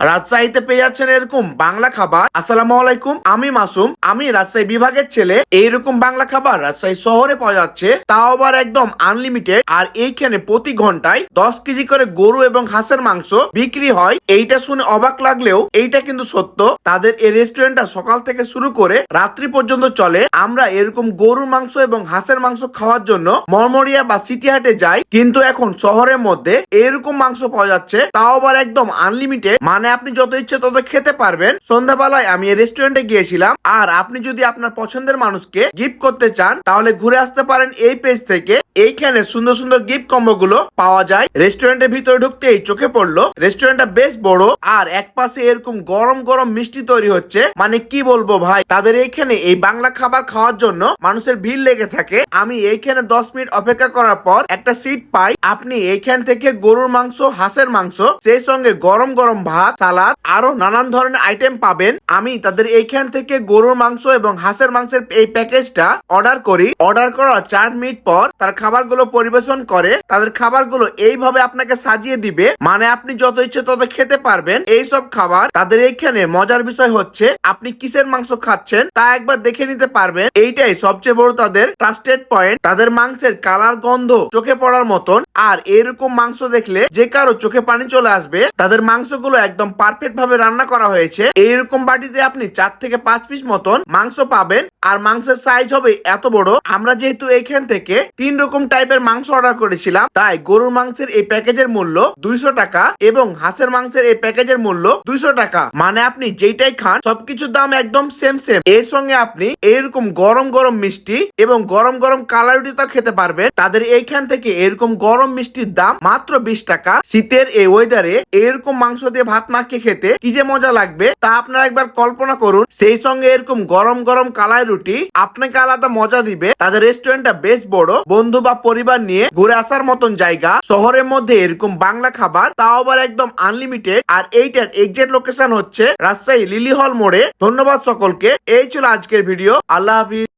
রাজশাহীতে পেয়ে যাচ্ছেন এরকম বাংলা খাবার। আসসালামু আলাইকুম, আমি মাসুম, আমি রাজশাহী বিভাগের ছেলে। এইরকম বাংলা খাবার রাজশাহী শহরে পাওয়া যাচ্ছে, তাও আবার একদম আনলিমিটেড। আর এইখানে প্রতি ঘন্টায় 10 কেজি করে গরু এবং হাঁসের মাংস বিক্রি হয়। এইটা শুনে অবাক লাগলেও এইটা কিন্তু সত্য। তাদের এই রেস্টুরেন্টটা সকাল থেকে শুরু করে রাত্রি পর্যন্ত চলে। আমরা এরকম গরুর মাংস এবং হাঁসের মাংস খাওয়ার জন্য মরমরিয়া বা সিটি হাটে যাই, কিন্তু এখন শহরের মধ্যে এরকম মাংস পাওয়া যাচ্ছে, তাও আবার একদম আনলিমিটেড। মানে আপনি যত ইচ্ছে তত খেতে পারবেন। সন্ধ্যাবেলায় আমি এই রেস্টুরেন্টে গিয়েছিলাম। আর আপনি যদি আপনার পছন্দের মানুষকে গিফট করতে চান তাহলে ঘুরে আসতে পারেন এই পেজ থেকে। এইখানে সুন্দর সুন্দর গিফট কম্বো গুলো পাওয়া যায়। রেস্টুরেন্টের ভিতরে ঢুকতেই চোখে পড়লো রেস্টুরেন্টটা বেশ বড়, আর এক পাশে এরকম গরম গরম মিষ্টি তৈরি হচ্ছে। মানে কি বলবো ভাই, তাদের এইখানে এই বাংলা খাবার খাওয়ার জন্য মানুষের ভিড় লেগে থাকে। আমি এইখানে 10 মিনিট অপেক্ষা করার পর একটা সিট পাই। আপনি এইখান থেকে গরুর মাংস, হাঁসের মাংস, সেই সঙ্গে গরম গরম ভাত, সালাদ, আরো নানান ধরনের আইটেম পাবেন। আমি তাদের এইখান থেকে গরুর মাংস এবং হাঁসের মাংসের এই প্যাকেজটা অর্ডার করি। অর্ডার করার 4 মিনিট পর তার খাবারগুলো পরিবেশন করে। তাদের খাবারগুলো এইভাবে আপনাকে সাজিয়ে দিবে, মানে আপনি যত ইচ্ছে তত খেতে পারবেন এই সব খাবার। তাদের এইখানে মজার বিষয় হচ্ছে আপনি কিসের মাংস খাচ্ছেন তা একবার দেখে নিতে পারবেন। এইটাই সবচেয়ে বড় তাদের ট্রাস্টেড পয়েন্ট। তাদের মাংসের কালার, গন্ধ চোখে পড়ার মতন। আর এরকম মাংস দেখলে যে কারো চোখে পানি চলে আসবে। তাদের মাংসগুলো একদম পারফেক্ট ভাবে রান্না করা হয়েছে। এইরকম বাটিতে আপনি 4 থেকে 5 পিস মতন মাংস পাবেন। আর মাংসের সাইজ হবে এত বড়। আমরা যেহেতু এখান থেকে 3 রকম টাইপের মাংস অর্ডার করেছিলাম, তাই গরুর মাংসের এই প্যাকেজের মূল্য 200 টাকা এবং হাঁসের মাংসের এই প্যাকেজের মূল্য 200 টাকা। মানে আপনি যেইটাই খান সবকিছুর দাম একদম সেম সেম। এর সঙ্গে আপনি এরকম গরম গরম মিষ্টি এবং গরম গরম কালারুটিটা খেতে পারবেন। তাদের এইখান থেকে এরকম গরম মিষ্টির দাম মাত্র 20 টাকা। শীতের এই ওয়েদারে এরকম মাংস দিয়ে ভাত মাখিয়ে খেতে কি যে মজা লাগবে তা আপনারা একবার কল্পনা করুন। সেই সঙ্গে এরকম গরম গরম কালাই রুটি আপনাকে আলাদা মজা দিবে। তাদের রেস্টুরেন্টটা বেশ বড়, বন্ধু বা পরিবার নিয়ে ঘুরে আসার মতন জায়গা। শহরের মধ্যে এরকম বাংলা খাবার, তাও আবার একদম আনলিমিটেড। আর এইটার এক্সাক্ট লোকেশন হচ্ছে রাজশাহী লিলি হল মোড়ে। ধন্যবাদ সকলকে। এই ছিল আজকের ভিডিও। আল্লাহ হাফিজ।